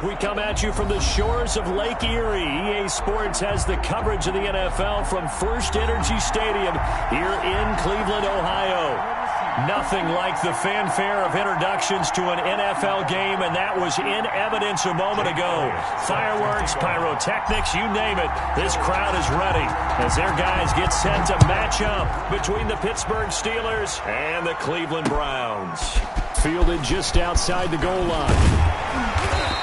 We come at you from the shores of Lake Erie. EA Sports has the coverage of the NFL from First Energy Stadium here in Cleveland, Ohio. Nothing like the fanfare of introductions to an NFL game, and that was in evidence a moment ago. Fireworks, pyrotechnics, you name it. This crowd is ready as their guys get set to match up between the Pittsburgh Steelers and the Cleveland Browns. Fielded just outside the goal line.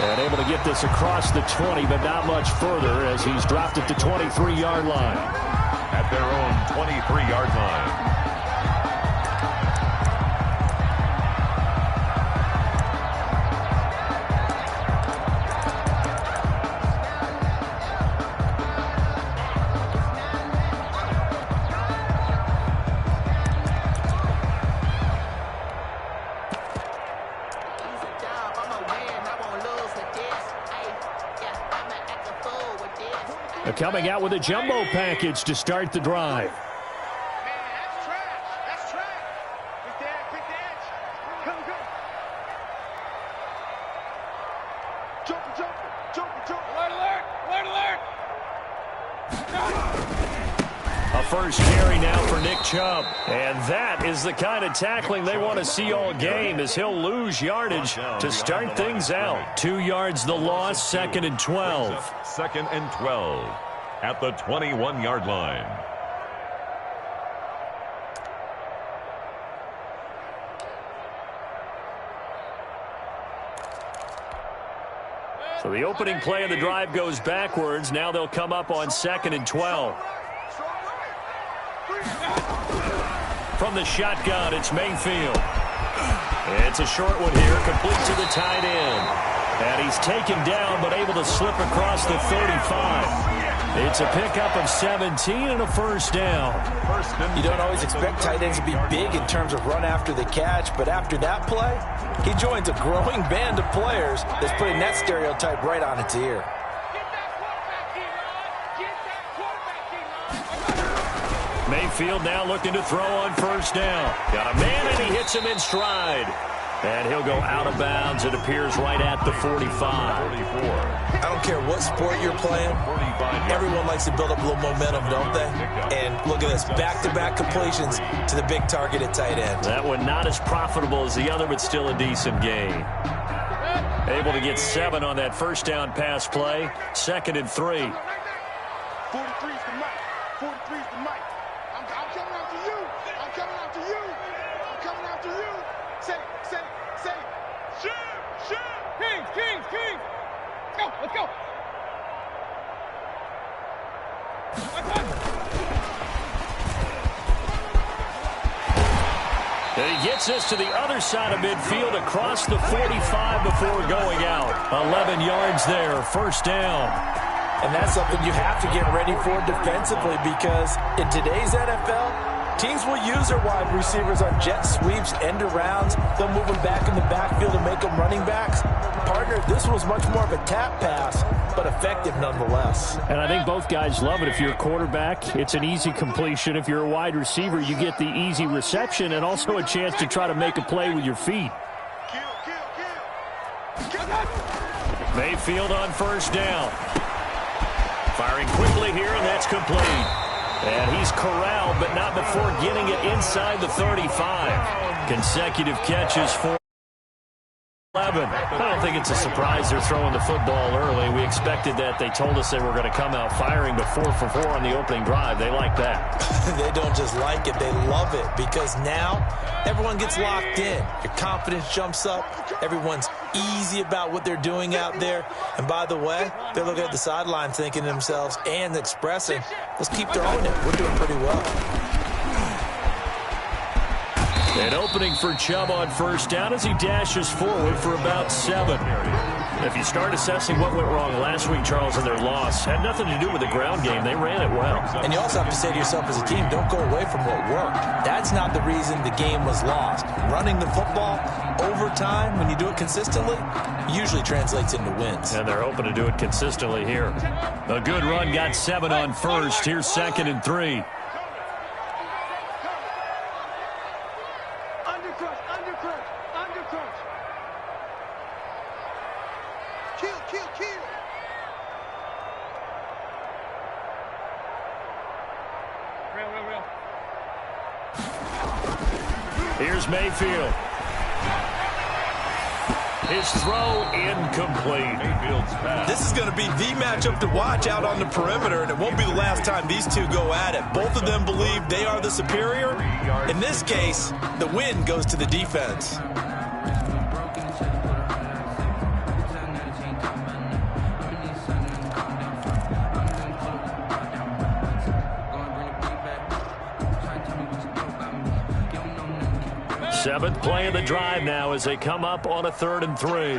And able to get this across the 20, but not much further as he's dropped it to 23-yard line. At their own 23-yard line. Coming out with a jumbo package to start the drive. A first carry now for Nick Chubb. And that is the kind of tackling they want to see all game as he'll lose yardage to start things out. 2 yards the loss, 2nd and 12. 2nd and 12 at the 21-yard line. So the opening play of the drive goes backwards. Now they'll come up on 2nd and 12. From the shotgun, it's Mayfield. It's a short one here, complete to the tight end. And he's taken down, but able to slip across the 35. It's a pickup of 17 and a first down. You don't always expect tight ends to be big in terms of run after the catch, but after that play, he joins a growing band of players that's putting that stereotype right on its ear. Mayfield now looking to throw on first down. Got a man, and he hits him in stride. And he'll go out of bounds. It appears right at the 45. I don't care what sport you're playing. Everyone likes to build up a little momentum, don't they? And look at this, back-to-back completions to the big target at tight end. That one not as profitable as the other, but still a decent gain. Able to get 7 on that first down pass play. 2nd and 3. 43's the mic. 43's the mic. I'm coming after you. I'm coming after you. I'm coming after you. Say. Shoot. Kings. Let's go. And he gets us to the other side of midfield across the 45 before going out. 11 yards there, first down. And that's something you have to get ready for defensively because in today's NFL, teams will use their wide receivers on jet sweeps, end arounds. They'll move them back in the backfield and make them running backs. Partner, this was much more of a tap pass, but effective nonetheless. And I think both guys love it. If you're a quarterback, it's an easy completion. If you're a wide receiver, you get the easy reception and also a chance to try to make a play with your feet. Mayfield on first down. Firing quickly here, and that's complete. And he's corralled, but not before getting it inside the 35. Consecutive catches for 11. I don't think it's a surprise they're throwing the football early. We expected that. They told us they were going to come out firing, but 4 for 4 on the opening drive. They like that. They don't just like it, they love it, because now everyone gets locked in. Your confidence jumps up. Everyone's easy about what they're doing out there. And by the way, they're looking at the sideline thinking to themselves and expressing, let's keep throwing it. We're doing pretty well. An opening for Chubb on first down as he dashes forward for about 7. If you start assessing what went wrong last week, Charles, in their loss, had nothing to do with the ground game. They ran it well. And you also have to say to yourself as a team, don't go away from what worked. That's not the reason the game was lost. Running the football over time, when you do it consistently, usually translates into wins. And they're hoping to do it consistently here. A good run, got 7 on first. Here's 2nd and 3. Kill, kill, kill. Real. Here's Mayfield. His throw incomplete. Mayfield's pass. This is going to be the matchup to watch out on the perimeter, and it won't be the last time these two go at it. Both of them believe they are the superior. In this case, the win goes to the defense. Seventh play of the drive now as they come up on a 3rd and 3.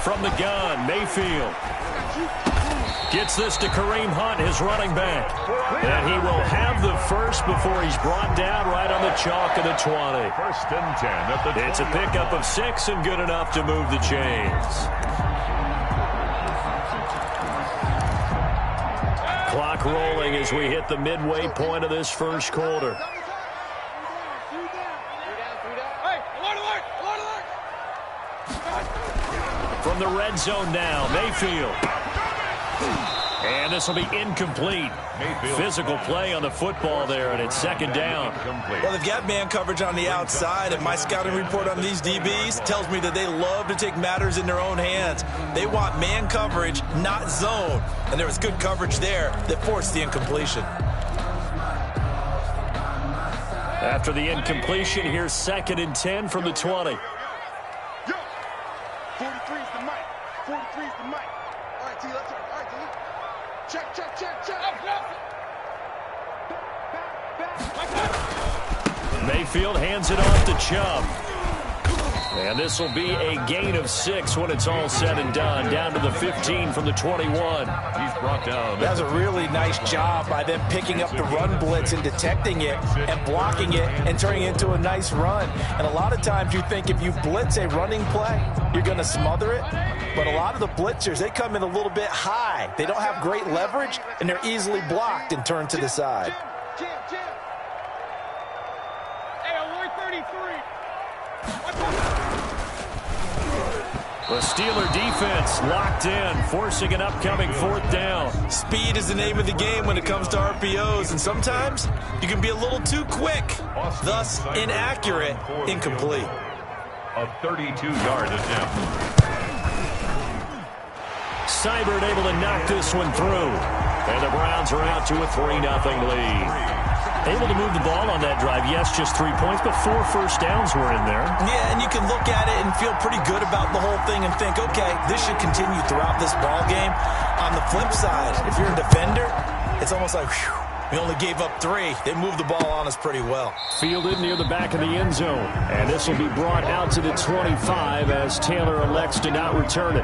From the gun, Mayfield gets this to Kareem Hunt, his running back. And he will have the first before he's brought down right on the chalk of the 20. 1st and 10 at the 20. It's a pickup of 6 and good enough to move the chains. Clock rolling as we hit the midway point of this first quarter. From the red zone now, Mayfield. And this will be incomplete. Mayfield. Physical play on the football there, and it's 2nd down. Well, they've got man coverage on the outside, and my scouting report on these DBs tells me that they love to take matters in their own hands. They want man coverage, not zone. And there was good coverage there that forced the incompletion. After the incompletion, here's 2nd and 10 from the 20. Yo, 43 is the mic. 43 is the mic. All right, T, let's go. All right, T. Check. Mayfield hands it off to Chubb. And this will be a gain of 6 when it's all said and done. Down to the 15 from the 21. He's brought down. That was a really nice job by them picking up the run blitz and detecting it and blocking it and turning it into a nice run. And a lot of times you think if you blitz a running play, you're going to smother it. But a lot of the blitzers, they come in a little bit high. They don't have great leverage, and they're easily blocked and turned to the side. Jam. Hey, alert 33. The Steeler defense locked in, forcing an upcoming 4th down. Speed is the name of the game when it comes to RPOs, and sometimes you can be a little too quick, thus inaccurate, incomplete. A 32-yard attempt. Seibert able to knock this one through. And the Browns are out to a 3-0 lead. Able to move the ball on that drive. Yes, just 3 points, but 4 first downs were in there. Yeah, and you can look at it and feel pretty good about the whole thing and think, okay, this should continue throughout this ball game. On the flip side, if you're a defender, it's almost like, whew, we only gave up 3. They moved the ball on us pretty well. Fielded near the back of the end zone. And this will be brought out to the 25 as Taylor elects to not return it.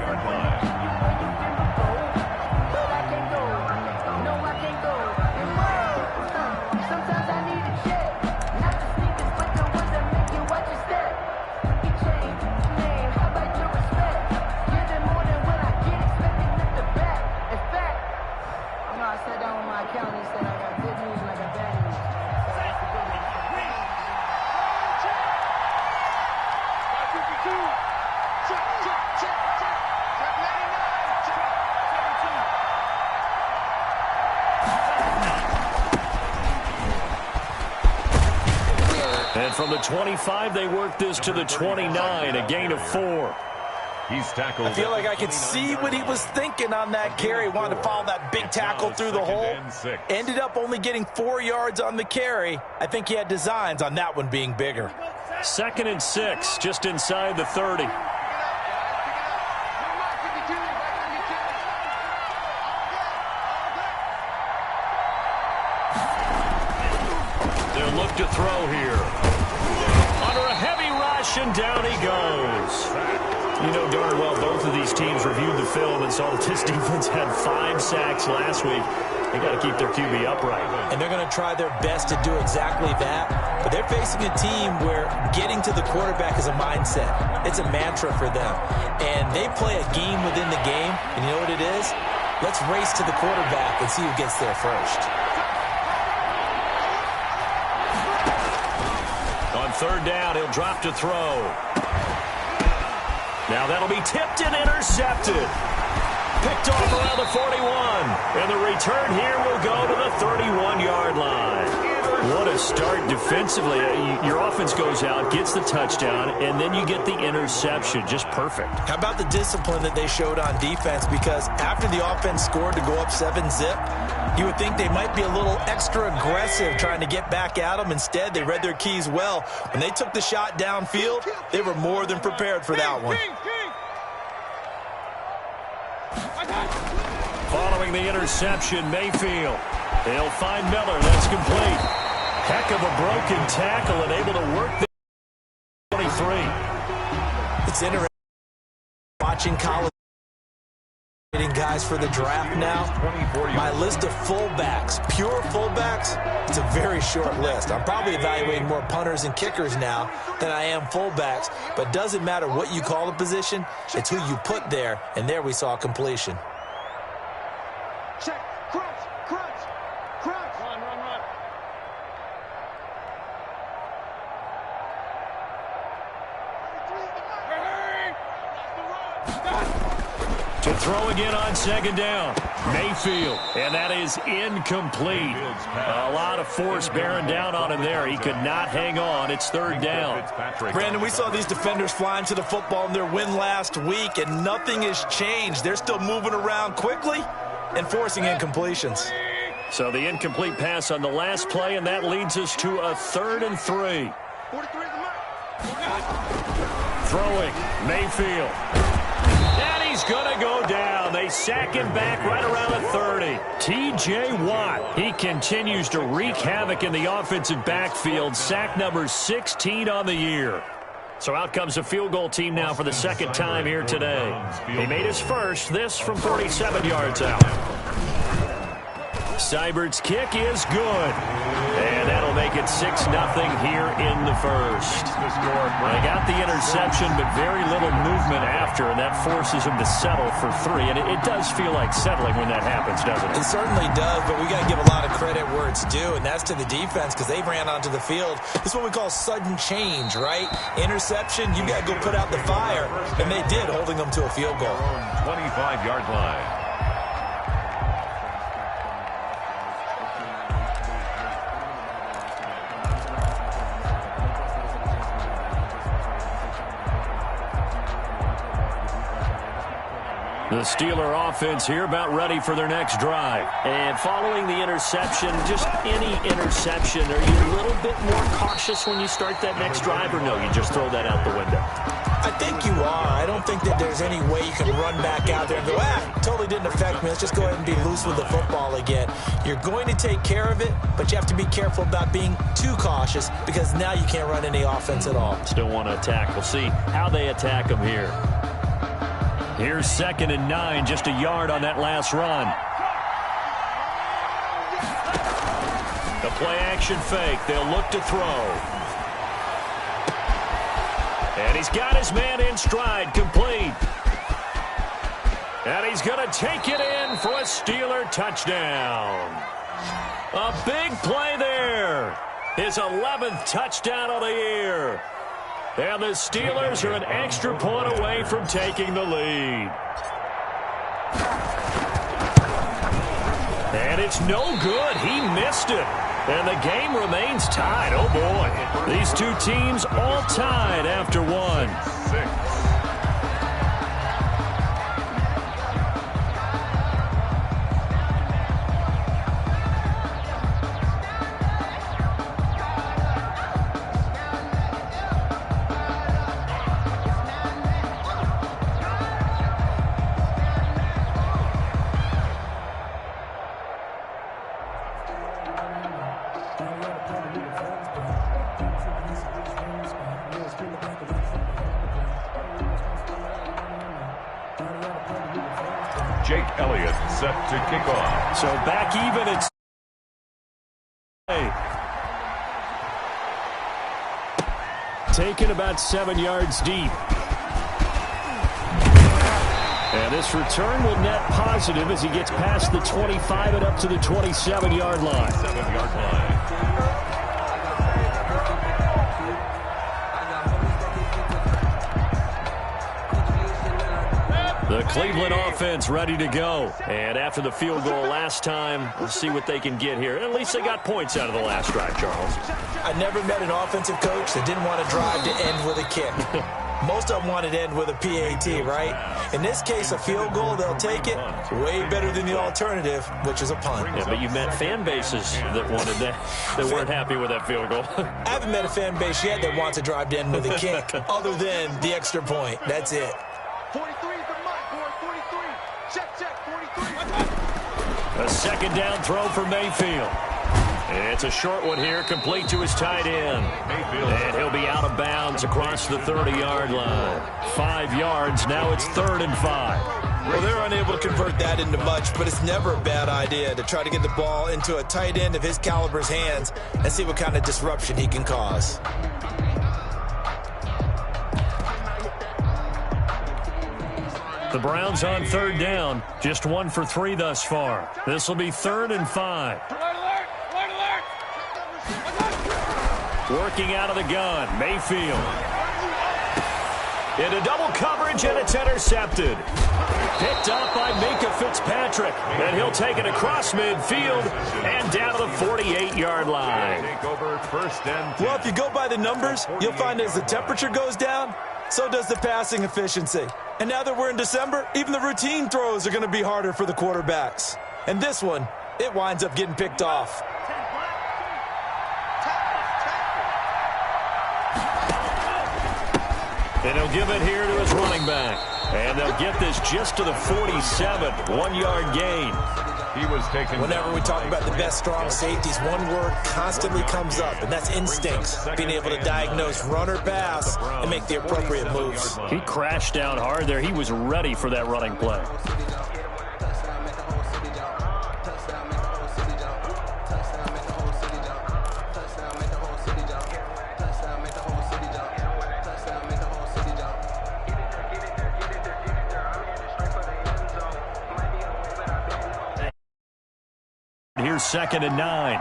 And from the 25, they work this to the 29, a gain of 4. He's tackled. I feel like I could see what he was thinking on that carry. Wanted to follow that big tackle through the hole. Ended up only getting 4 yards on the carry. I think he had designs on that one being bigger. 2nd and 6, just inside the 30. They'll look to throw here. Under a heavy rush, and down he goes. You know darn well both of these teams reviewed the film and saw that this defense had 5 sacks last week. They got to keep their QB upright. And they're going to try their best to do exactly that. But they're facing a team where getting to the quarterback is a mindset. It's a mantra for them. And they play a game within the game. And you know what it is? Let's race to the quarterback and see who gets there first. On third down, he'll drop to throw. Now that'll be tipped and intercepted. Picked off around the 41. And the return here will go to the 31-yard line. What a start defensively. Your offense goes out, gets the touchdown, and then you get the interception. Just perfect. How about the discipline that they showed on defense? Because after the offense scored to go up 7-zip, you would think they might be a little extra aggressive trying to get back at them. Instead, they read their keys well. When they took the shot downfield, they were more than prepared for that one. Following the interception, Mayfield. They'll find Miller. That's complete. Heck of a broken tackle and able to work the 23. It's interesting watching college guys for the draft now. My list of fullbacks, pure fullbacks, it's a very short list. I'm probably evaluating more punters and kickers now than I am fullbacks, but doesn't matter what you call the position, it's who you put there, and there we saw completion. Check. Crunch. Crunch. Crunch. Run. To throw again on second down. Mayfield. And that is incomplete. A lot of force bearing down on him there. He could not hang on. It's third down. Brandon, we saw these defenders flying to the football in their win last week, and nothing has changed. They're still moving around quickly and forcing incompletions. So the incomplete pass on the last play, and that leads us to a 3rd and 3. 43 is the mark. Throwing, Mayfield. And he's going to go down. They sack him back right around the 30. T.J. Watt, he continues to wreak havoc in the offensive backfield. Sack number 16 on the year. So out comes a field goal team now for the second time here today. He made his first, this from 47 yards out. Seibert's kick is good. And that'll make it 6-0 here in the first. They got the interception, but very little movement after, and that forces them to settle for 3. And it does feel like settling when that happens, doesn't it? It certainly does, but we got to give a lot of credit where it's due, and that's to the defense because they ran onto the field. This is what we call sudden change, right? Interception, you got to go put out the fire, and they did, holding them to a field goal. 25-yard line. The Steeler offense here about ready for their next drive. And following the interception, just any interception, are you a little bit more cautious when you start that next drive, or no, you just throw that out the window? I think you are. I don't think that there's any way you can run back out there and go, totally didn't affect me. Let's just go ahead and be loose with the football again. You're going to take care of it, but you have to be careful about being too cautious because now you can't run any offense at all. Still want to attack. We'll see how they attack them here. Here's 2nd and 9, just a yard on that last run. The play-action fake. They'll look to throw. And he's got his man in stride, complete. And he's going to take it in for a Steeler touchdown. A big play there. His 11th touchdown of the year. And the Steelers are an extra point away from taking the lead. And it's no good. He missed it. And the game remains tied. Oh, boy. These two teams all tied after one. 6. Jake Elliott set to kick off. So back even at taken about 7 yards deep. And this return will net positive as he gets past the 25 and up to the 27-yard line. 7-yard line. Cleveland offense ready to go. And after the field goal last time, we'll see what they can get here. At least they got points out of the last drive, Charles. I never met an offensive coach that didn't want to drive to end with a kick. Most of them wanted to end with a PAT, right? In this case, a field goal, they'll take it. Way better than the alternative, which is a punt. Yeah, but you've met fan bases that wanted that, that weren't happy with that field goal. I haven't met a fan base yet that wants to drive to end with a kick, other than the extra point. That's it. 43 is the mark, boy. 43. Check, 43. A second down throw for Mayfield. It's a short one here, complete to his tight end. And he'll be out of bounds across the 30-yard line. 5 yards, now it's 3rd and 5. Well, they're unable to convert that into much, but it's never a bad idea to try to get the ball into a tight end of his caliber's hands and see what kind of disruption he can cause. The Browns on 3rd down, just 1 for 3 thus far. This will be 3rd and 5. Working out of the gun, Mayfield. Into double coverage, and it's intercepted. Picked up by Minkah Fitzpatrick, and he'll take it across midfield and down to the 48-yard line. Well, if you go by the numbers, you'll find as the temperature goes down, so does the passing efficiency. And now that we're in December, even the routine throws are going to be harder for the quarterbacks. And this one, it winds up getting picked off. And he'll give it here to his running back. And they'll get this just to the 47, 1-yard gain. He was taken. Whenever we talk about the best strong safeties, one word constantly comes up, and that's instincts. Being able to diagnose run or pass and make the appropriate moves. He crashed down hard there. He was ready for that running play. Here's 2nd and 9.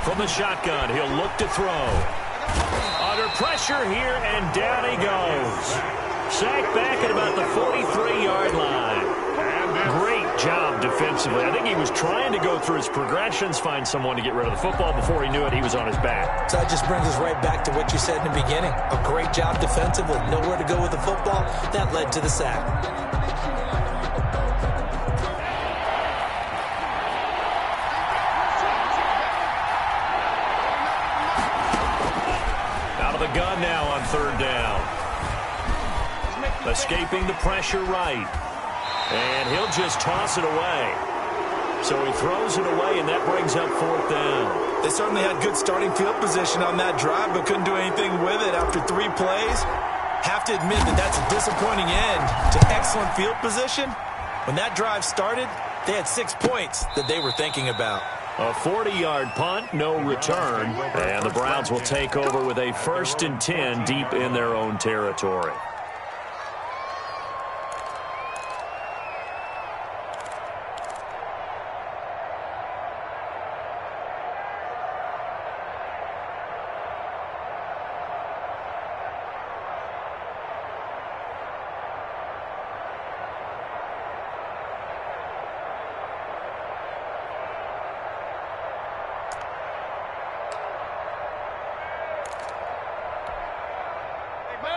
From the shotgun, he'll look to throw. Under pressure here, and down he goes. Sacked back at about the 43-yard line. Great job defensively. I think he was trying to go through his progressions, find someone to get rid of the football. Before he knew it, he was on his back. So that just brings us right back to what you said in the beginning. A great job defensively. Nowhere to go with the football. That led to the sack. Gun now on 3rd down. Escaping the pressure right. And he'll just toss it away. So he throws it away, and that brings up 4th down. They certainly had good starting field position on that drive, but couldn't do anything with it after 3 plays. Have to admit that that's a disappointing end to excellent field position. When that drive started, they had 6 points that they were thinking about. A 40-yard punt, no return, and the Browns will take over with a 1st and 10 deep in their own territory.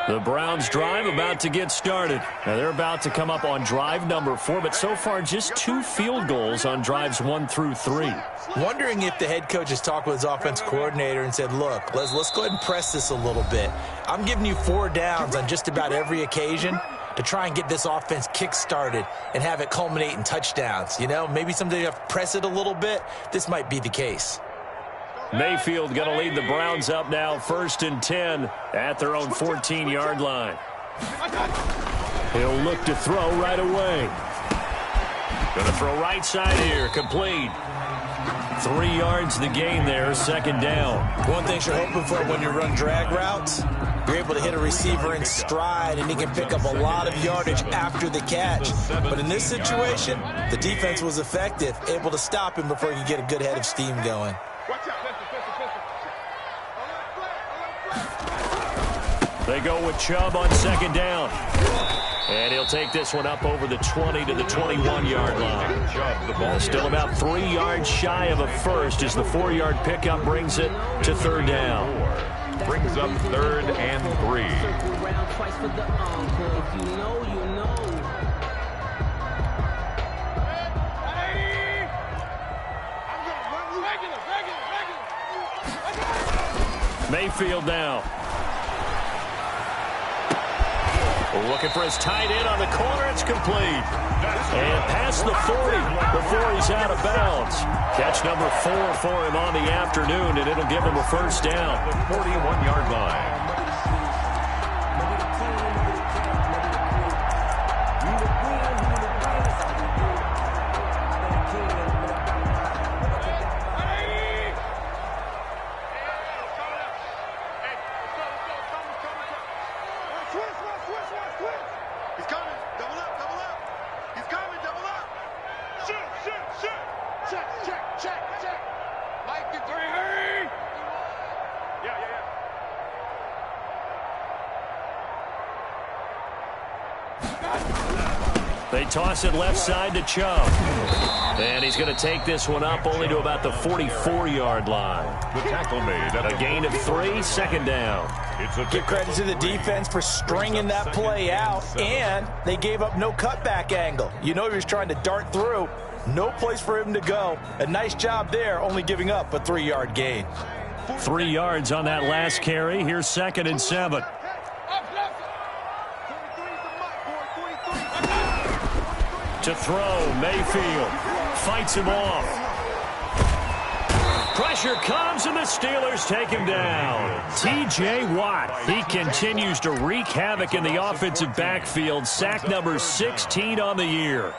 The Browns drive about to get started. Now they're about to come up on drive number 4, but so far just 2 field goals on drives 1 through 3. Wondering if the head coach has talked with his offense coordinator and said, look, let's go ahead and press this a little bit. I'm giving you 4 downs on just about every occasion to try and get this offense kick-started and have it culminate in touchdowns. You know, maybe someday you have to press it a little bit. This might be the case. Mayfield going to lead the Browns up now, 1st and 10 at their own 14-yard line. He'll look to throw right away. Going to throw right side here, complete. 3 yards the gain there, 2nd down. One thing you're hoping for when you run drag routes, you're able to hit a receiver in stride, and he can pick up a lot of yardage after the catch. But in this situation, the defense was effective, able to stop him before he could get a good head of steam going. They go with Chubb on second down. And he'll take this one up over the 20 to the 21-yard line. Still about 3 yards shy of a first as the 4-yard pickup brings it to third down. Brings up 3rd and 3. Mayfield now. Looking for his tight end on the corner. It's complete. And past the 40 before he's out of bounds. Catch number 4 for him on the afternoon, and it'll give him a first down. 41-yard line. They toss it left side to Chubb. And he's going to take this one up only to about the 44-yard line. The tackle made at a gain of 3, second down. Give credit to the defense for stringing that play out, and they gave up no cutback angle. You know he was trying to dart through. No place for him to go. A nice job there, only giving up a 3-yard gain. 3 yards on that last carry. Here's 2nd and 7. To throw, Mayfield fights him off. Pressure comes, and the Steelers take him down. T.J. Watt, he continues to wreak havoc in the offensive backfield. Sack number 16 on the year.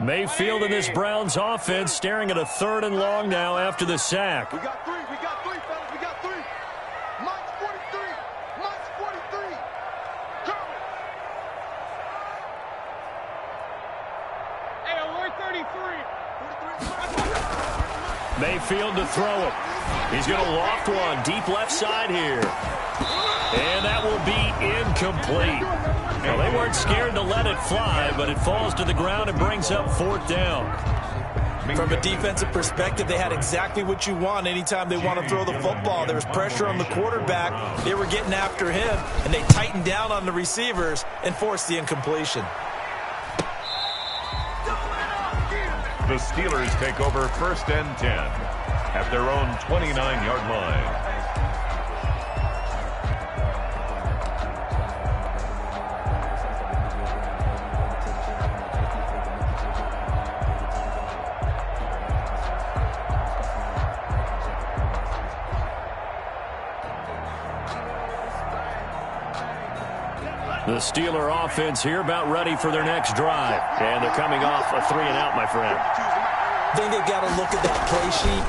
Mayfield in this Browns offense staring at a 3rd and long now after the sack. We got 3, fellas, we got 3. Mike's 43, Mike's 43. Coming. Hey, alert 33. Mayfield to throw it. He's going to loft one deep left side here. And that will be incomplete. Well, they weren't scared to let it fly, but it falls to the ground and brings up 4th down. From a defensive perspective, they had exactly what you want anytime they want to throw the football. There was pressure on the quarterback. They were getting after him, and they tightened down on the receivers and forced the incompletion. The Steelers take over 1st and 10 at their own 29-yard line. The Steeler offense here about ready for their next drive. And they're coming off a 3-and-out, my friend. I think they've got to look at that play sheet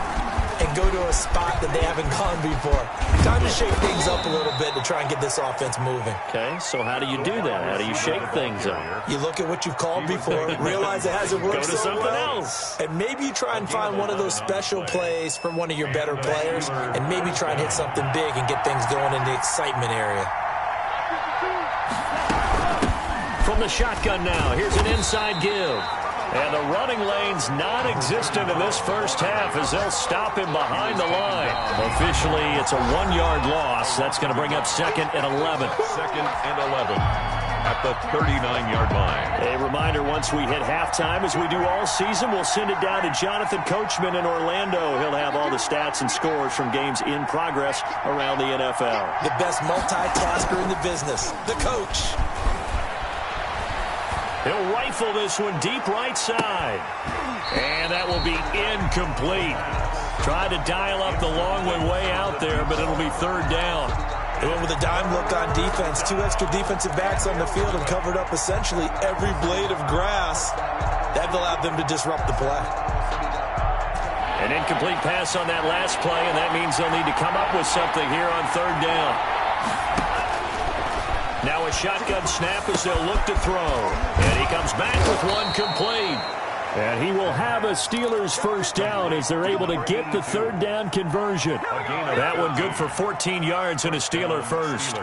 and go to a spot that they haven't gone before. Time to shake things up a little bit to try and get this offense moving. Okay, so how do you do that? How do you shake things up? You look at what you've called before, realize it hasn't worked Go to so something well, else. and maybe you try and find one of those special plays from one of your better players, and maybe try and hit something big and get things going in the excitement area. From the shotgun now, here's an inside give. And the running lane's non-existent in this first half as they'll stop him behind the line. Officially, it's a 1-yard loss. That's going to bring up 2nd and 11. 2nd and 11 at the 39-yard line. A reminder, once we hit halftime, as we do all season, we'll send it down to Jonathan Coachman in Orlando. He'll have all the stats and scores from games in progress around the NFL. The best multitasker in the business, the coach. He'll rifle this one deep right side. And that will be incomplete. Tried to dial up the long one way out there, but it'll be 3rd down. They went with a dime look on defense. 2 extra defensive backs on the field and covered up essentially every blade of grass. That allowed them to disrupt the play. An incomplete pass on that last play, and that means they'll need to come up with something here on 3rd down. Now a shotgun snap as they'll look to throw. And he comes back with one complete. And he will have a Steelers first down as they're able to get the third down conversion. That one good for 14 yards and a Steeler first.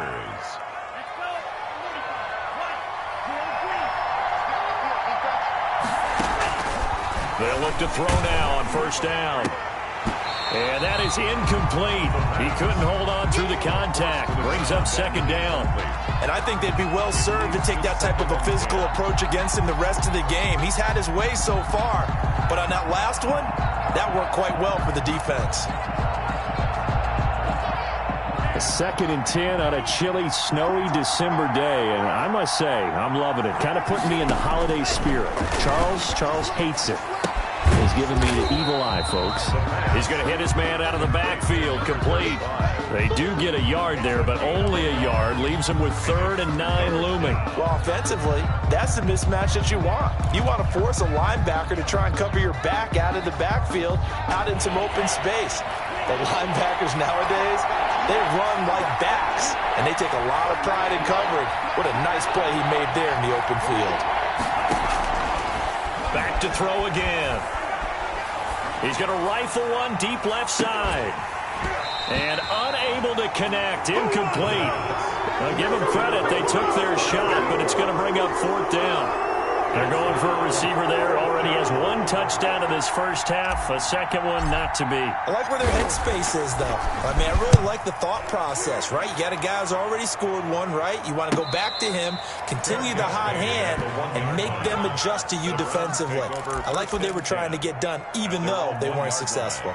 They'll look to throw now on first down. And that is incomplete. He couldn't hold on through the contact. Brings up second down. And I think they'd be well served to take that type of a physical approach against him the rest of the game. He's had his way so far. But on that last one, that worked quite well for the defense. A 2nd and 10 on a chilly, snowy December day. And I must say, I'm loving it. Kind of putting me in the holiday spirit. Charles hates it. He's giving me the evil eye, folks. He's going to hit his man out of the backfield, complete. They do get a yard there, but only a yard. Leaves him with 3rd and 9 looming. Well, offensively, that's the mismatch that you want. You want to force a linebacker to try and cover your back out of the backfield, out in some open space. The linebackers nowadays, they run like backs, and they take a lot of pride in covering. What a nice play he made there in the open field. Back to throw again. He's going to rifle one deep left side. And unable to connect. Incomplete. I'll give them credit. They took their shot, but it's going to bring up 4th down. They're going for a receiver there. Already has 1 touchdown in this first half. A second one not to be. I like where their headspace is, though. I mean, I really like the thought process, right? You got a guy who's already scored one, right? You want to go back to him, continue the hot hand, and make them adjust to you defensively. I like what they were trying to get done, even though they weren't successful.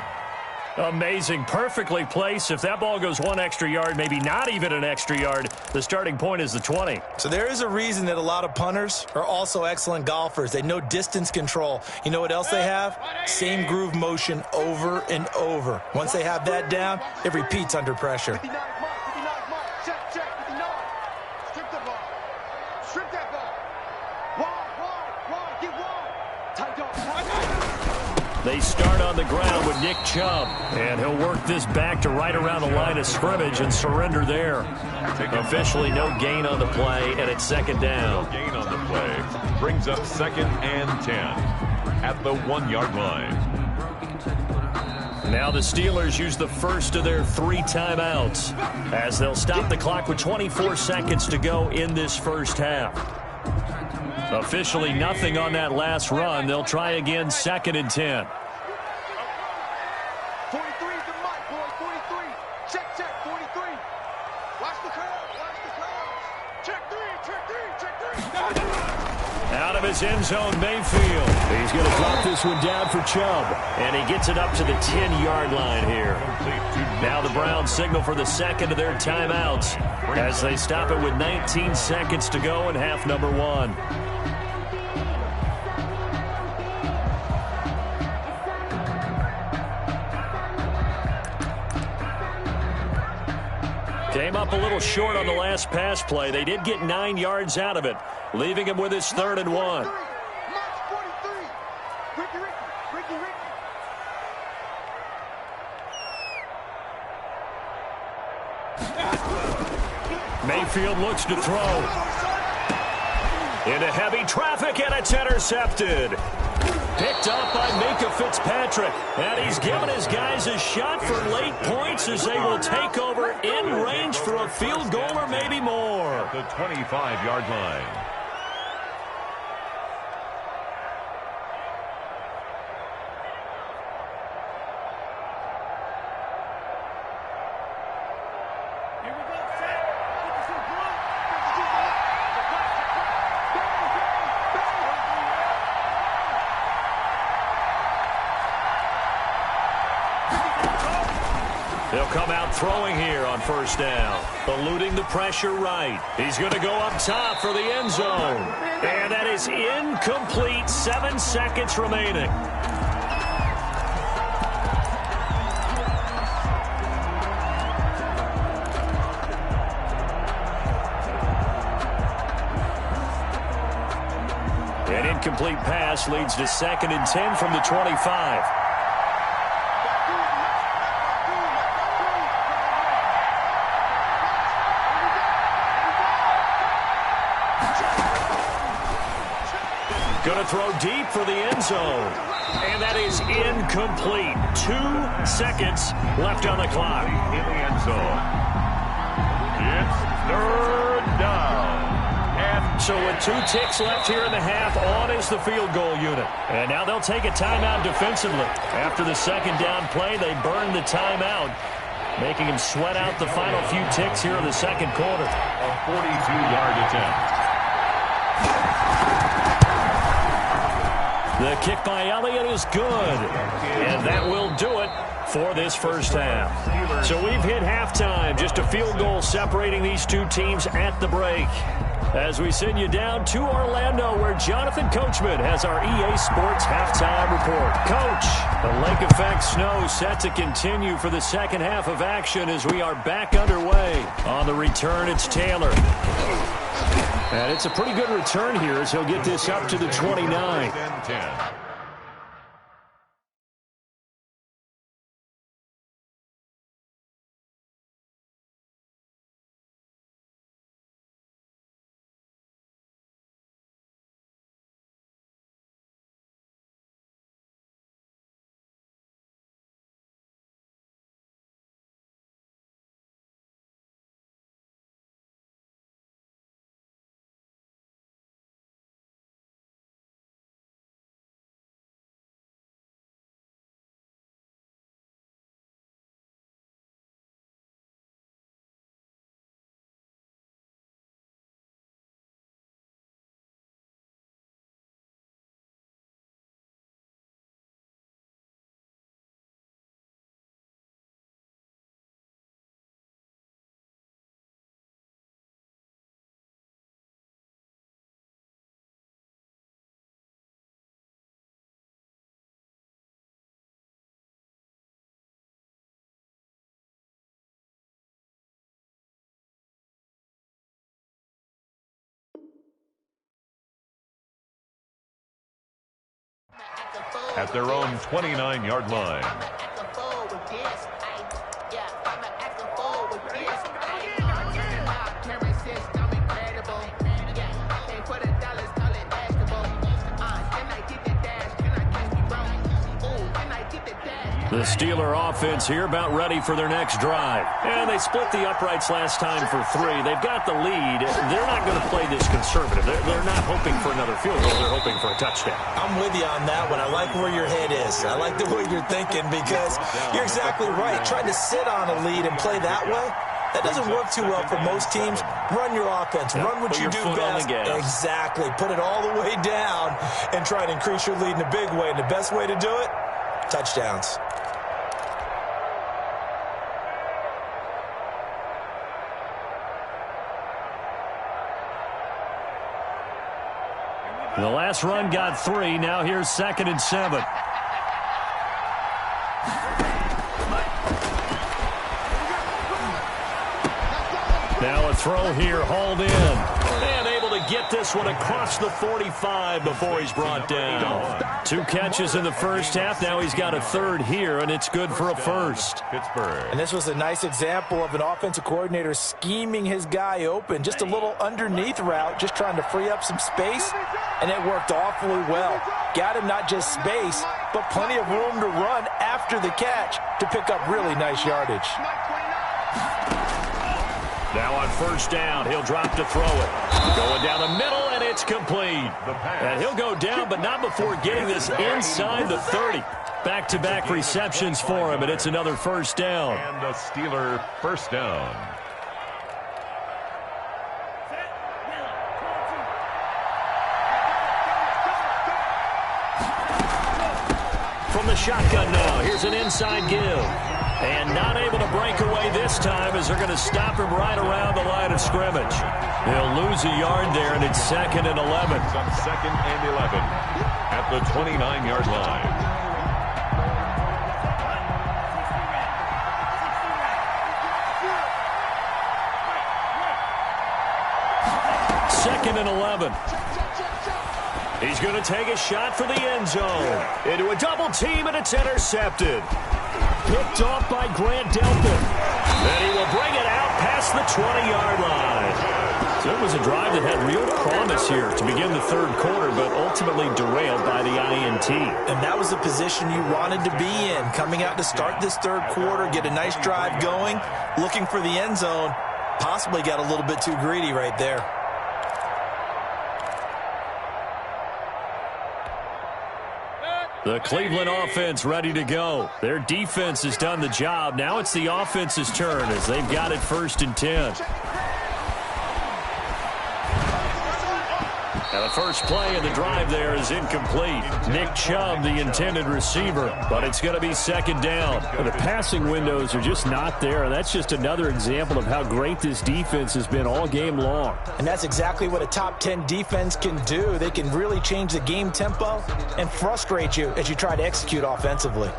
Amazing. Perfectly placed. If that ball goes 1 extra yard, maybe not even an extra yard, the starting point is the 20. So there is a reason that a lot of punters are also excellent golfers. They know distance control. You know what else they have? Same groove motion over and over. Once they have that down, it repeats under pressure. 59 mark. Check, 59. Strip the ball. Strip that ball. Wide. Get wide. Tight up. They start on the ground with Nick Chubb, and he'll work this back to right around the line of scrimmage and surrender there. Officially no gain on the play, and it's 2nd down. No gain on the play. Brings up 2nd and 10 at the 1-yard line. Now the Steelers use the first of their 3 timeouts as they'll stop the clock with 24 seconds to go in this first half. Officially nothing on that last run. They'll try again 2nd and 10. 43 is the mic, boys. 43. Check, 43. Watch the crowd. Check 3. Out of his end zone, Mayfield. He's going to drop this one down for Chubb. And he gets it up to the 10-yard line here. Now the Browns signal for the 2nd of their timeouts as they stop it with 19 seconds to go in half number 1. Came up a little short on the last pass play. They did get 9 yards out of it, leaving him with his 3rd and 1. March 43. Ricky. Mayfield looks to throw. Into heavy traffic, and it's intercepted. Picked up by Minkah Fitzpatrick. And he's given his guys a shot for late points as they will take over in range for a field goal or maybe more. The 25-yard line. They'll come out throwing here on first down. Eluding the pressure right. He's going to go up top for the end zone. And that is incomplete. 7 seconds remaining. An incomplete pass leads to 2nd and 10 from the 25. Going to throw deep for the end zone. And that is incomplete. 2 seconds left on the clock. In the end zone. It's third down. And so with 2 ticks left here in the half, on is the field goal unit. And now they'll take a timeout defensively. After the second down play, they burn the timeout, making him sweat out the final few ticks here in the second quarter. A 42-yard attempt. The kick by Elliott is good. And that will do it for this first half. So we've hit halftime. Just a field goal separating these two teams at the break. As we send you down to Orlando, where Jonathan Coachman has our EA Sports halftime report. Coach, the lake effect snow set to continue for the second half of action as we are back underway. On the return, it's Taylor. And it's a pretty good return here as he'll get this up to the 29. At their own 29-yard line. The Steeler offense here about ready for their next drive. And they split the uprights last time for 3. They've got the lead. They're not going to play this conservative. They're not hoping for another field goal. They're hoping for a touchdown. I'm with you on that one. I like where your head is. I like the way you're thinking because you're exactly right. Trying to sit on a lead and play that way, that doesn't work too well for most teams. Run your offense. Run what you do best. Exactly. Put it all the way down and try to increase your lead in a big way. And the best way to do it, touchdowns. The last run got 3. Now here's 2nd and 7. Now a throw here, hauled in. And able to get this one across the 45 before he's brought down. 2 catches in the first half. Now he's got a 3rd here, and it's good for a first. Pittsburgh. And this was a nice example of an offensive coordinator scheming his guy open. Just a little underneath route, just trying to free up some space, and it worked awfully well. Got him not just space, but plenty of room to run after the catch to pick up really nice yardage. Now on first down, he'll drop to throw it. Going down the middle, and it's complete. And he'll go down, but not before getting this inside the 30. Back-to-back receptions for him, and it's another first down. And the Steeler first down. From the shotgun now, here's an inside give. And not able to break away this time as they're going to stop him right around the line of scrimmage. They'll lose a yard there, and it's 2nd and 11. It's on 2nd and 11 at the 29-yard line. Second and 11. He's going to take a shot for the end zone. Into a double team, and it's intercepted. Picked off by Grant Delpit. And he will bring it out past the 20-yard line. So it was a drive that had real promise here to begin the third quarter, but ultimately derailed by the INT. And that was the position you wanted to be in, coming out to start this third quarter, get a nice drive going, looking for the end zone. Possibly got a little bit too greedy right there. The Cleveland offense ready to go. Their defense has done the job. Now it's the offense's turn as they've got it 1st and 10. Now the first play of the drive there is incomplete. Nick Chubb, the intended receiver, but it's going to be 2nd down. The passing windows are just not there. That's just another example of how great this defense has been all game long. And that's exactly what a top 10 defense can do. They can really change the game tempo and frustrate you as you try to execute offensively.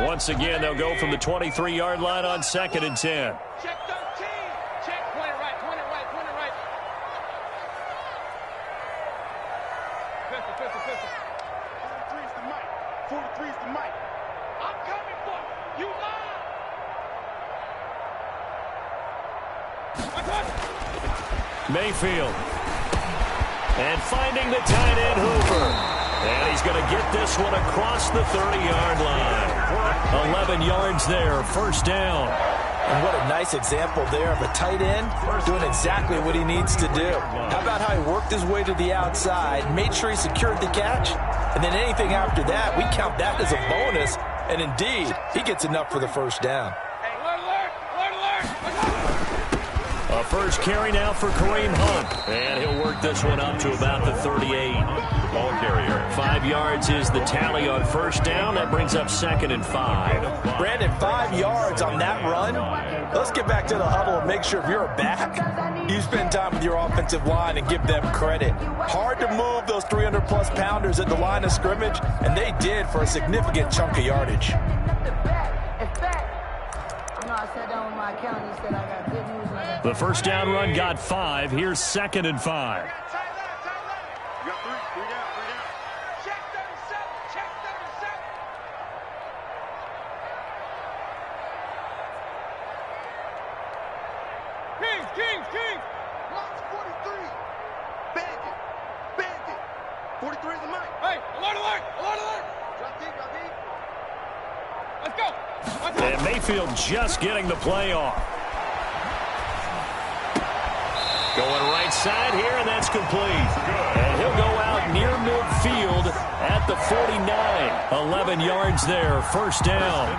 Once again, they'll go from the 23-yard line on 2nd and 10. Check 13. Check. Point it right. Point it right. Point it right. Pistol. 43's the mic. 43's the mic. I'm coming for you. You lie. Mayfield. And finding the tight end, Hoover. And he's going to get this one across the 30-yard line. 11 yards there, 1st down. And what a nice example there of a tight end doing exactly what he needs to do. How about how he worked his way to the outside, made sure he secured the catch, and then anything after that, we count that as a bonus. And indeed, he gets enough for the 1st down. A first carry now for Kareem Hunt. And he'll work this one up to about the 38. Ball carrier. 5 yards is the tally on 1st down. That brings up 2nd and 5. Brandon, 5 yards on that run. Let's get back to the huddle and make sure if you're a back, you spend time with your offensive line and give them credit. Hard to move those 300-plus pounders at the line of scrimmage, and they did for a significant chunk of yardage. The 1st down run got 5. Here's 2nd and 5. You got 3 down. Check 37. Check 37. Kings. Lost 43. Bandit. 43 is the mic. Hey, alert. Drop deep. Let's go. And Mayfield just getting the play off. Going right side here, and that's complete. And he'll go out near midfield at the 49. 11 yards there, 1st down.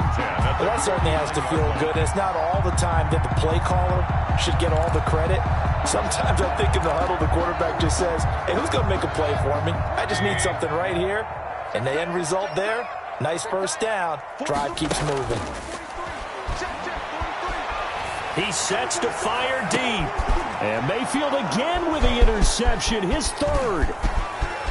Well, that certainly has to feel good. It's not all the time that the play caller should get all the credit. Sometimes I think in the huddle, the quarterback just says, hey, who's going to make a play for me? I just need something right here. And the end result there, nice 1st down. Drive keeps moving. He sets to fire deep. And Mayfield again with the interception, his 3rd.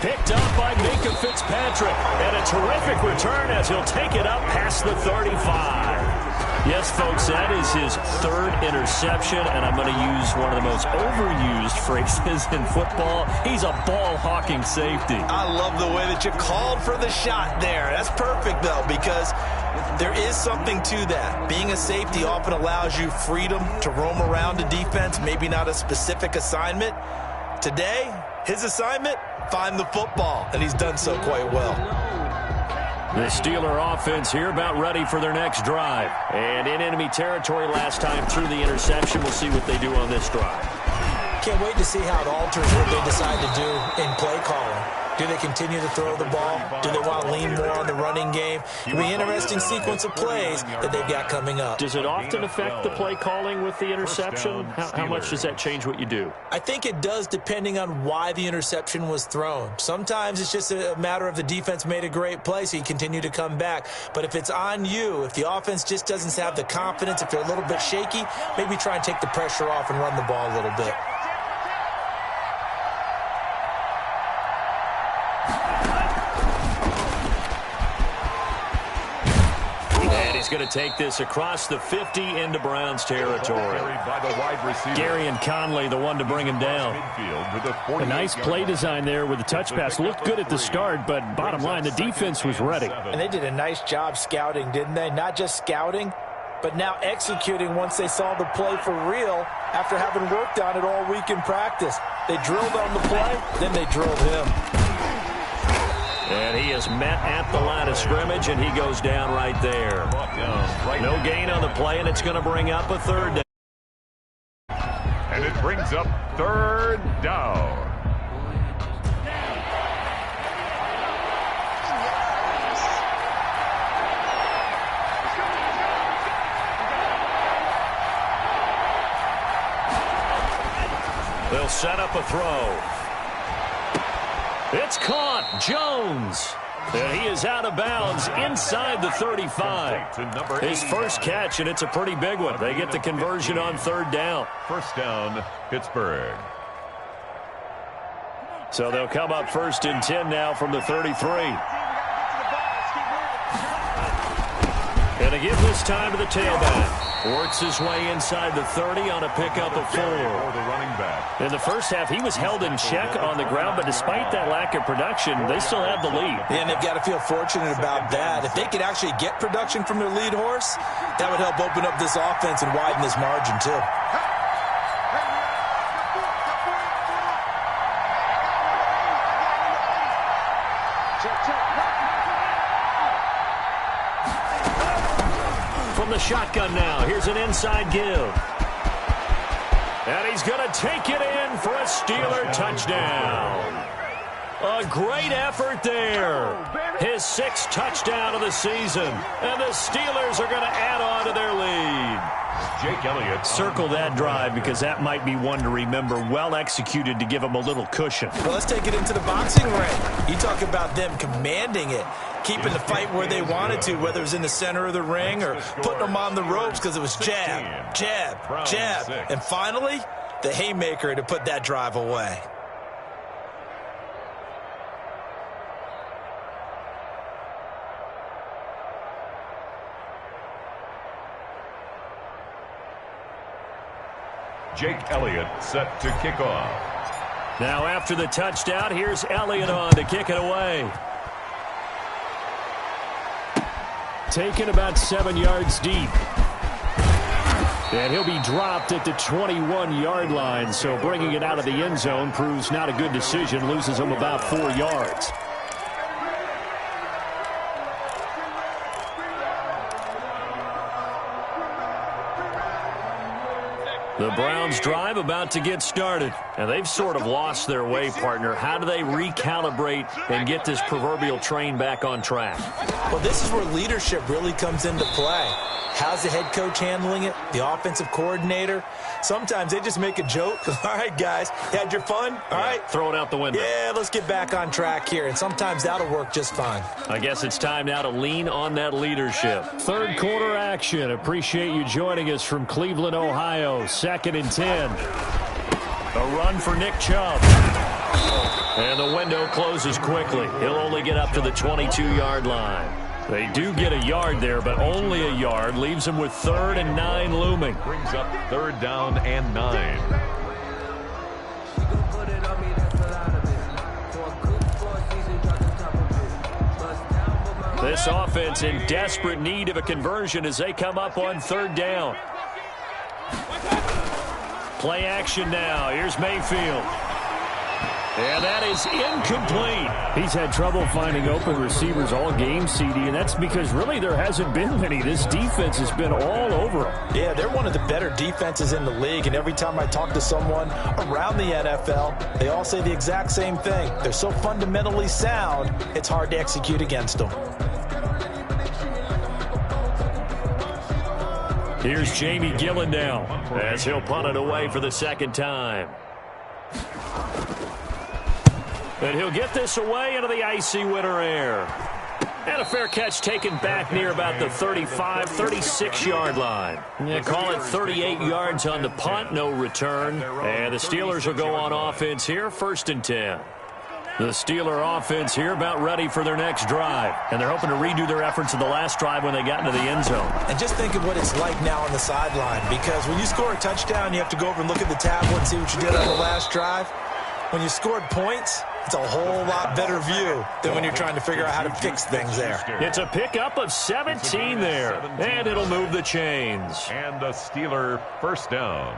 Picked up by Minkah Fitzpatrick. And a terrific return as he'll take it up past the 35. Yes, folks, that is his 3rd interception, and I'm going to use one of the most overused phrases in football. He's a ball-hawking safety. I love the way that you called for the shot there. That's perfect, though, because there is something to that. Being a safety often allows you freedom to roam around a defense, maybe not a specific assignment. Today, his assignment, find the football, and he's done so quite well. The Steeler offense here about ready for their next drive. And in enemy territory last time through the interception. We'll see what they do on this drive. Can't wait to see how it alters what they decide to do in play calling. Do they continue to throw the ball? Do they want to lean more on the running game? It'll be an interesting sequence of plays that they've got coming up. Does it often affect the play calling with the interception? How much does that change what you do? I think it does depending on why the interception was thrown. Sometimes it's just a matter of the defense made a great play, so you continue to come back. But if it's on you, if the offense just doesn't have the confidence, if they're a little bit shaky, maybe try and take the pressure off and run the ball a little bit. Going going to take this across the 50 into Browns territory. By the wide receiver. Gary and Conley, the one to bring him down. A nice play design there with the touch pass. Looked good at the start, but bottom line, the defense was ready. And they did a nice job scouting, didn't they? Not just scouting, but now executing once they saw the play for real after having worked on it all week in practice. They drilled on the play, then they drilled him. And he is met at the line of scrimmage, and he goes down right there. No gain on the play, and it's going to bring up a third down. And it brings up third down. They'll set up a throw. It's caught. Jones. And he is out of bounds inside the 35. His first catch, and it's a pretty big one. They get the conversion on third down. First down, Pittsburgh. So they'll come up 1st and 10 now from the 33. And to give this time to the tailback. Works his way inside the 30 on a pickup of 4. In the first half, he was held in check on the ground, but despite that lack of production, they still have the lead. And they've got to feel fortunate about that. If they could actually get production from their lead horse, that would help open up this offense and widen this margin, too. From the shotgun now, here's an inside give. And he's going to take it in for a Steeler touchdown. A great effort there. His 6th touchdown of the season. And the Steelers are going to add on to their lead. Jake Elliott. Circle that drive because that might be one to remember. Well executed to give him a little cushion. Well, let's take it into the boxing ring. You talk about them commanding it, keeping the fight where they wanted to, whether it was in the center of the ring or putting them on the ropes because it was jab, jab, jab. And finally, the haymaker to put that drive away. Jake Elliott set to kick off. Now after the touchdown, here's Elliott on to kick it away. Taken about 7 yards deep. And he'll be dropped at the 21-yard line, so bringing it out of the end zone proves not a good decision, loses him about 4 yards. The Browns drive about to get started, and they've sort of lost their way, partner. How do they recalibrate and get this proverbial train back on track? Well, this is where leadership really comes into play. How's the head coach handling it? The offensive coordinator? Sometimes they just make a joke. All right, guys, you had your fun? All right. Throw it out the window. Yeah, let's get back on track here, and sometimes that'll work just fine. I guess it's time now to lean on that leadership. Third quarter action. Appreciate you joining us from Cleveland, Ohio. 2nd and 10. A run for Nick Chubb. And the window closes quickly. He'll only get up to the 22-yard line. They do get a yard there, but only a yard. Leaves them with 3rd and 9 looming. Brings up 3rd down and 9. This offense in desperate need of a conversion as they come up on 3rd down. Play action now. Here's Mayfield. And that is incomplete. He's had trouble finding open receivers all game, CD, and that's because really there hasn't been many. This defense has been all over them. Yeah, they're one of the better defenses in the league, and every time I talk to someone around the NFL, they all say the exact same thing. They're so fundamentally sound, it's hard to execute against them. Here's Jamie Gillen now as he'll punt it away for the 2nd time. And he'll get this away into the icy winter air. And a fair catch taken back near about the 35, 36-yard line. Yeah, call it 38 yards on the punt, no return. And the Steelers will go on offense here, 1st and 10. The Steeler offense here about ready for their next drive. And they're hoping to redo their efforts of the last drive when they got into the end zone. And just think of what it's like now on the sideline. Because when you score a touchdown, you have to go over and look at the tablet and see what you did on the last drive. When you scored points, it's a whole lot better view than when you're trying to figure out how to fix things there. It's a pickup of 17 there. And it'll move the chains. And a Steeler first down.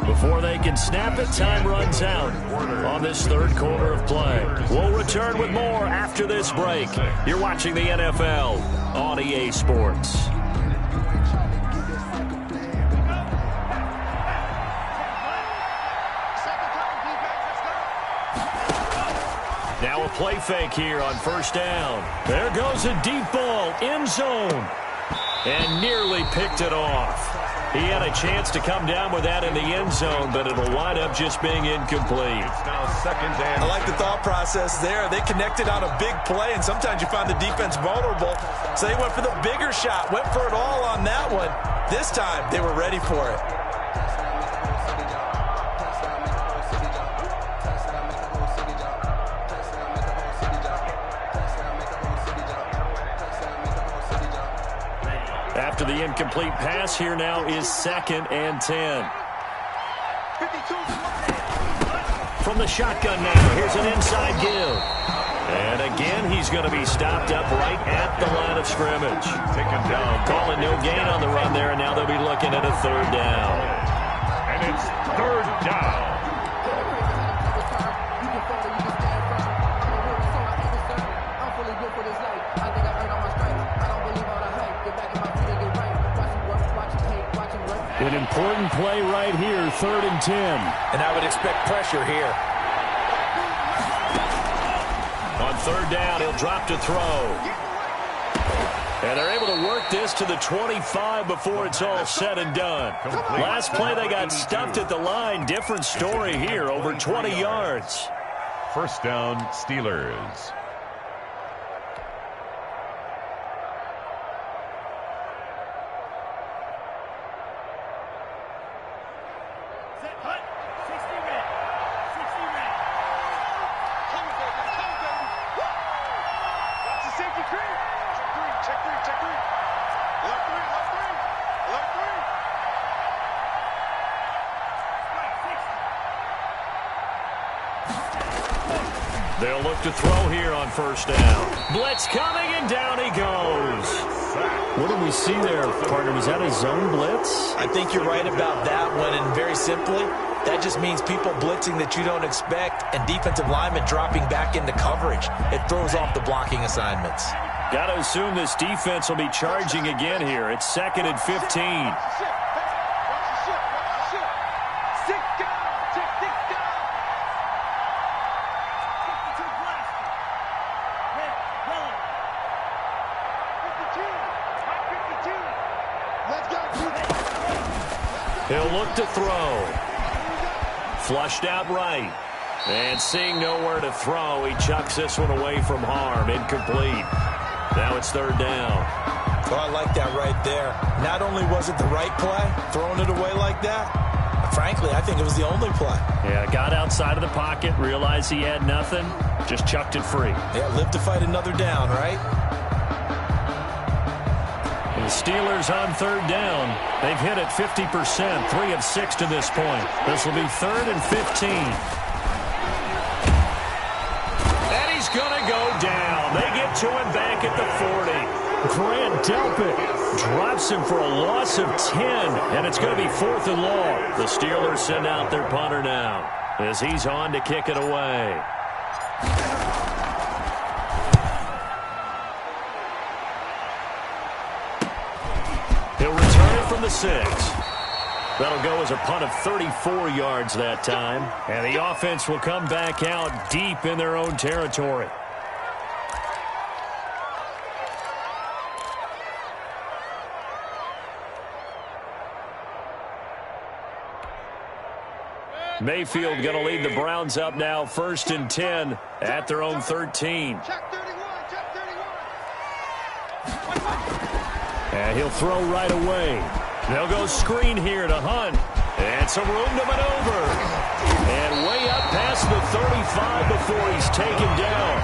Before they can snap it, time runs out on this third quarter of play. We'll return with more after this break. You're watching the NFL on EA Sports. Now a play fake here on first down. There goes a deep ball, end zone, and nearly picked it off. He had a chance to come down with that in the end zone, but it'll wind up just being incomplete. It's now second and I like the thought process there. They connected on a big play, and sometimes you find the defense vulnerable. So they went for the bigger shot, went for it all on that one. This time, they were ready for it. After the incomplete pass, here now is second and 10. From the shotgun now, here's an inside give. And again, he's going to be stopped up right at the line of scrimmage. taken down. Calling no gain on the run there, and now they'll be looking at a third down. And it's third down. An important play right here, third and 10. And I would expect pressure here. On third down, he'll drop to throw. And they're able to work this to the 25 before it's all said and done. Last play, they got stuffed at the line. Different story here, over 20 yards. First down, Steelers. They'll look to throw here on first down. Blitz coming, and down he goes. What did we see there, partner? Was that a zone blitz? I think you're right about that one, and very simply, that just means people blitzing that you don't expect and defensive linemen dropping back into coverage. It throws off the blocking assignments. Got to assume this defense will be charging again here. It's second and 15. He'll look to throw. Flushed out right. And seeing nowhere to throw, he chucks this one away from harm. Incomplete. Now it's third down. Oh, I like that right there. Not only was it the right play, throwing it away like that, but frankly, I think it was the only play. Yeah, got outside of the pocket, realized he had nothing, just chucked it free. Yeah, live to fight another down, right? The Steelers on third down. They've hit it 50%, 3 of 6 to this point. This will be third and 15. And he's going to go down. They get to him back at the 40. Grant Delpit Drops him for a loss of 10, and it's going to be 4th and long. The Steelers send out their punter now as he's on to kick it away. He'll return it from the 6. That'll go as a punt of 34 yards that time. And the offense will come back out deep in their own territory. Mayfield going to lead the Browns up now, 1st and 10 at their own 13. And he'll throw right away. They'll go screen here to Hunt. And some room to maneuver. And way up past the 35 before he's taken down.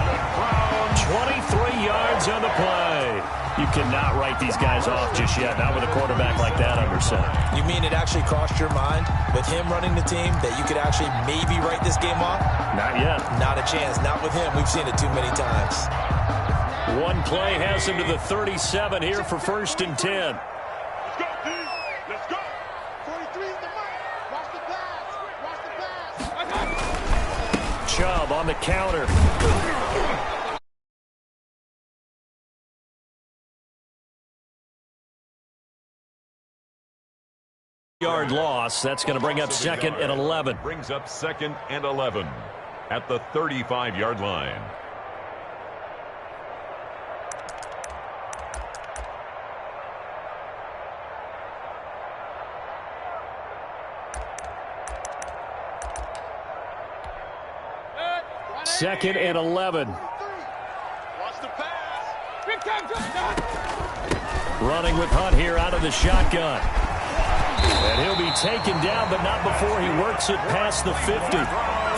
23 yards on the play. You cannot write these guys off just yet, not with a quarterback like that under center. You mean it actually crossed your mind with him running the team that you could actually maybe write this game off? Not yet. Not a chance. Not with him. We've seen it too many times. One play has him to the 37 here for 1st and 10. Let's go, D. Let's go. 43 is the mark. Watch the pass. Watch the pass. Chubb on the counter. Yard loss. That's going to bring up 2nd and 11. Brings up 2nd and 11 at the 35-yard line. Second and 11. Watch the pass. Big time touchdown. Running with Hunt here out of the shotgun. And he'll be taken down, but not before he works it past the 50.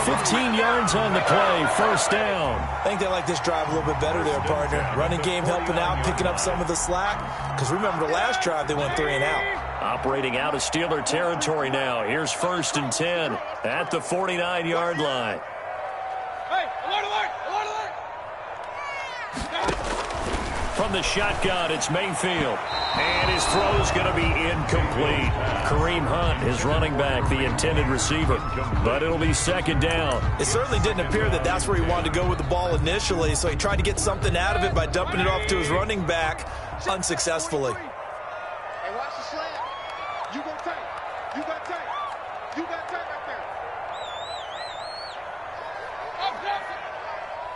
15 yards on the play, 1st down. I think they like this drive a little bit better there, partner. Running game helping out, picking up some of the slack. Because remember the last drive, they went 3 and out. Operating out of Steeler territory now. Here's 1st and 10 at the 49-yard line. Hey, alert, alert, alert, alert. From the shotgun, it's Mayfield. And his throw's going to be incomplete. Kareem Hunt, his running back, the intended receiver. But it'll be 2nd down. It certainly didn't appear that that's where he wanted to go with the ball initially, so he tried to get something out of it by dumping it off to his running back unsuccessfully. Hey, watch the slant. You got tight. You got tight. You got tight right there.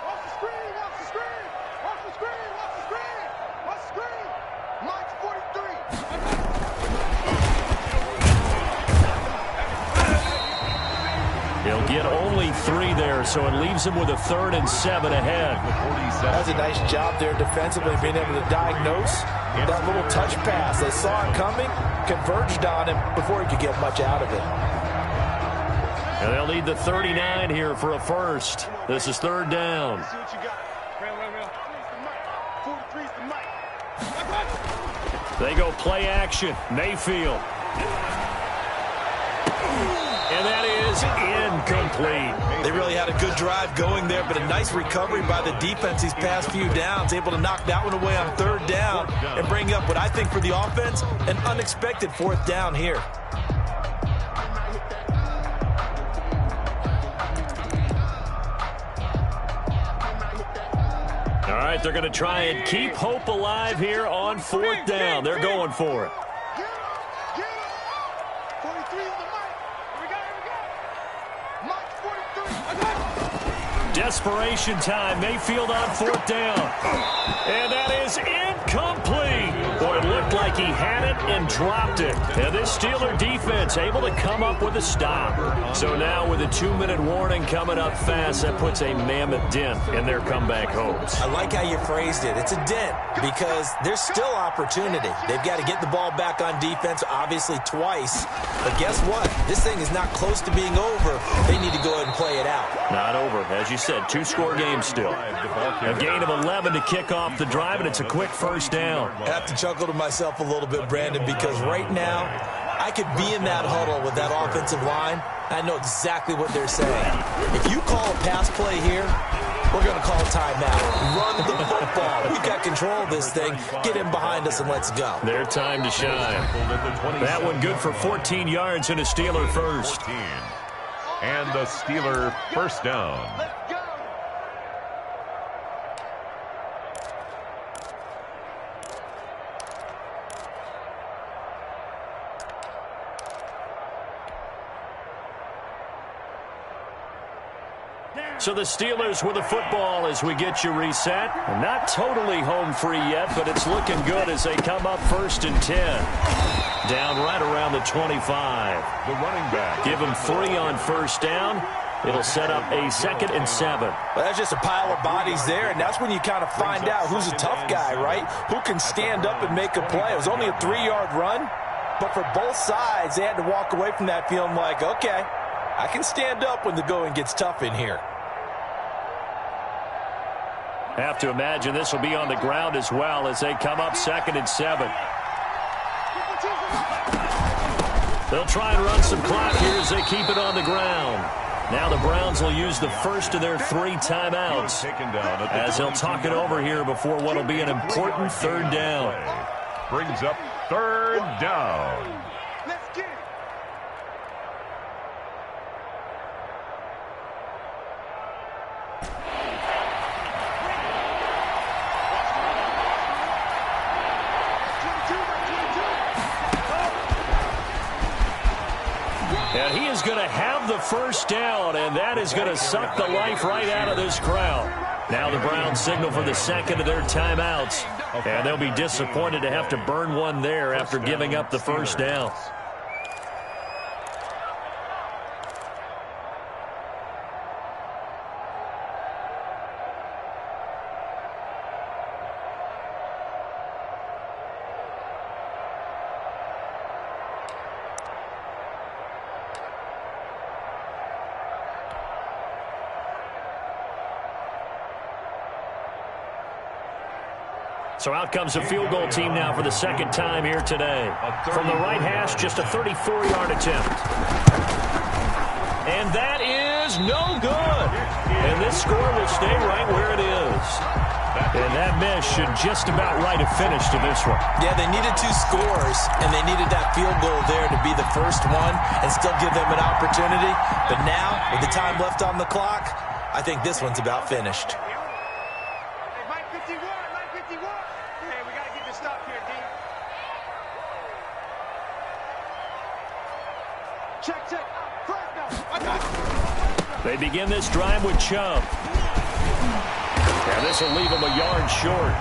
Watch the screen. Watch the screen. Watch the screen. Watch the screen. Watch the screen. Mike's 43. He'll get only 3 there, so it leaves him with a 3rd and 7 ahead. That's a nice job there defensively, being able to diagnose that little touch pass. They saw it coming, converged on him before he could get much out of it. And they'll need the 39 here for a 1st. This is 3rd down. See what you got. Real. 43's the mic. They go play action. Mayfield. And that is incomplete. They really had a good drive going there, but a nice recovery by the defense these past few downs, able to knock that one away on 3rd down and bring up what I think for the offense, an unexpected 4th down here. All right, they're going to try and keep hope alive here on 4th down. They're going for it. Get him. 43 is the mic. Here we go. Mike's 43. Desperation time. Mayfield on 4th down. And that is incomplete. Boy, it looked like he had it and dropped it. And this Steeler defense able to come up with a stop. So now with a 2-minute warning coming up fast, that puts a mammoth dent in their comeback hopes. I like how you phrased it. It's a dent because there's still opportunity. They've got to get the ball back on defense, obviously twice. But guess what? This thing is not close to being over. They need to go ahead and play it out. Not over. As you said, 2-score game still. A gain of 11 to kick off the drive, and it's a quick 1st down. I have to chuckle to myself a little bit, Brandon, because right now I could be in that huddle with that offensive line. I know exactly what they're saying. If you call a pass play here, we're going to call timeout. Run the football. We've got control of this thing. Get him behind us and let's go. Their time to shine. That one good for 14 yards and a Steeler 1st. And the Steeler 1st down. Let's go. So the Steelers with the football as we get you reset. Not totally home free yet, but it's looking good as they come up 1st and 10. Down right around the 25. The running back. Give them 3 on 1st down. It'll set up a 2nd and 7. Well, that's just a pile of bodies there, and that's when you kind of find out who's a tough guy, right? Who can stand up and make a play. It was only a 3-yard run, But for both sides, they had to walk away from that feeling like, okay, I can stand up when the going gets tough in here. Have to imagine this will be on the ground as well as they come up 2nd and 7. They'll try and run some clock here as they keep it on the ground. Now the Browns will use the first of their 3 timeouts as they'll talk it over here before what will be an important 3rd down. Brings up 3rd down. Let's get it. And he is going to have the first down, and that is going to suck the life right out of this crowd. Now the Browns signal for the 2nd of their timeouts, and they'll be disappointed to have to burn one there after giving up the first down. So out comes the field goal team now for the 2nd time here today. From the right hash, just a 34-yard attempt. And that is no good. And this score will stay right where it is. And that miss should just about write a finish to this one. Yeah, they needed 2 scores, and they needed that field goal there to be the first one and still give them an opportunity. But now, with the time left on the clock, I think this one's about finished. They begin this drive with Chubb. And this will leave him a yard short.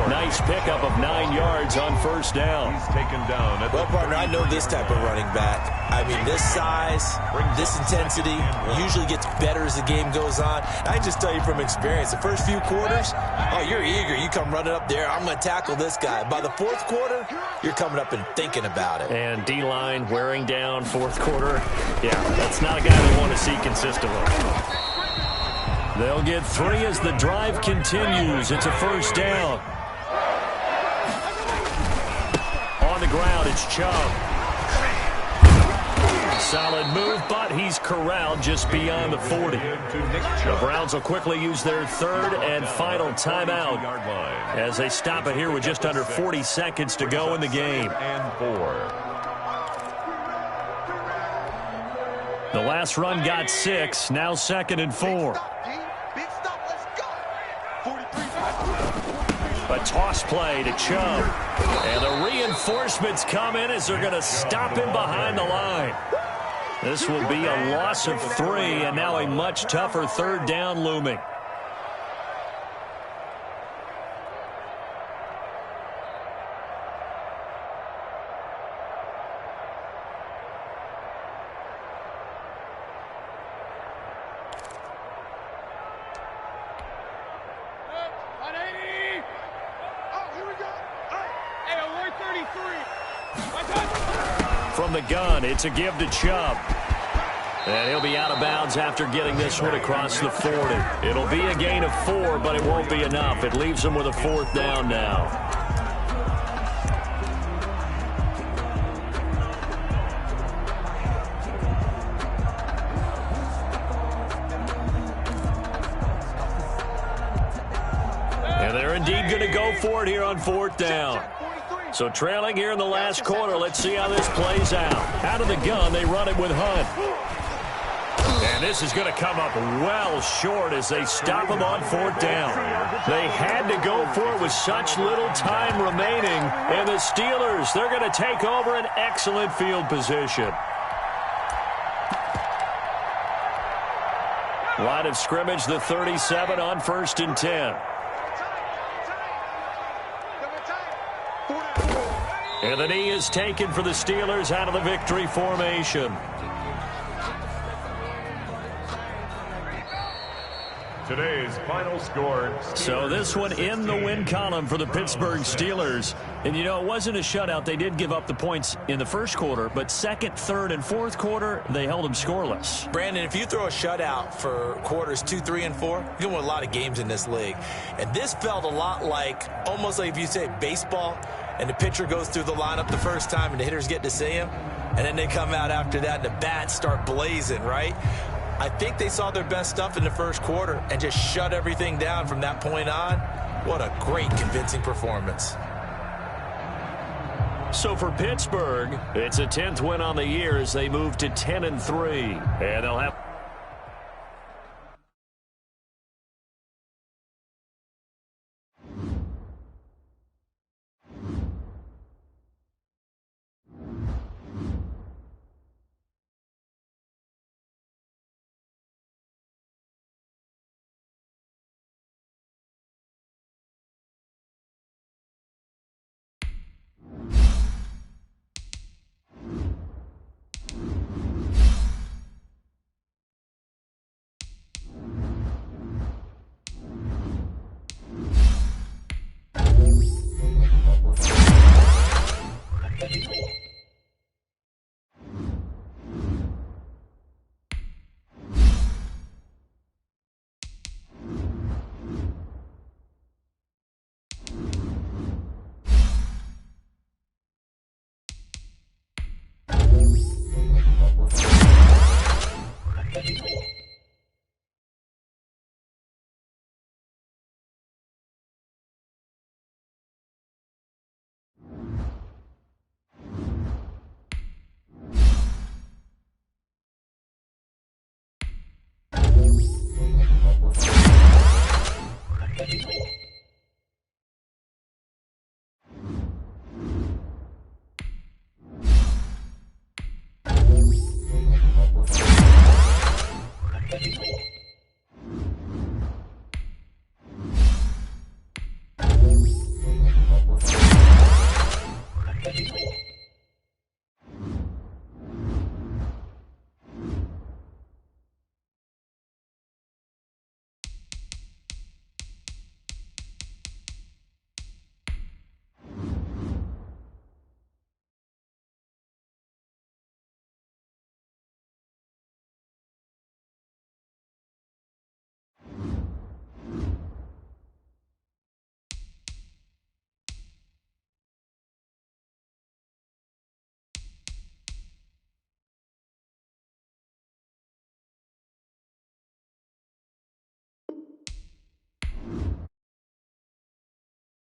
Nice pickup of 9 yards on 1st down. He's taken down. Well, partner, I know this type of running back. I mean, this size, this intensity usually gets better as the game goes on. I can just tell you from experience, the first few quarters, oh, you're eager. You come running up there, I'm going to tackle this guy. By the 4th quarter, you're coming up and thinking about it. And D-line wearing down 4th quarter. Yeah, that's not a guy we want to see consistently. They'll get 3 as the drive continues. It's a 1st down. On the ground, it's Chubb. Solid move, but he's corralled just beyond the 40. The Browns will quickly use their 3rd and final timeout as they stop it here with just under 40 seconds to go in the game. And 4. The last run got 6, now 2nd and 4. A toss play to Chubb. And the reinforcements come in as they're going to stop him behind the line. This will be a loss of 3, and now a much tougher 3rd down looming. From the gun, it's a give to Chubb. And he'll be out of bounds after getting this one across the 40. It'll be a gain of 4, but it won't be enough. It leaves them with a 4th down now. And they're indeed going to go for it here on 4th down. So trailing here in the last quarter, let's see how this plays out. Out of the gun, they run it with Hunt. And this is going to come up well short as they stop him on 4th down. They had to go for it with such little time remaining. And the Steelers, they're going to take over an excellent field position. Line of scrimmage, the 37 on 1st and 10. And the knee is taken for the Steelers out of the victory formation. Today's final score. So this one in the win column for the Pittsburgh Steelers. And, you know, it wasn't a shutout. They did give up the points in the first quarter, but second, third, and fourth quarter, they held them scoreless. Brandon, if you throw a shutout for quarters 2, 3, and 4, you're going to win a lot of games in this league. And this felt a lot like, almost like if you say baseball, and the pitcher goes through the lineup the first time and the hitters get to see him, and then they come out after that and the bats start blazing, right? I think they saw their best stuff in the first quarter and just shut everything down from that point on. What a great, convincing performance. So for Pittsburgh, it's a 10th win on the year as they move to 10-3. And they'll have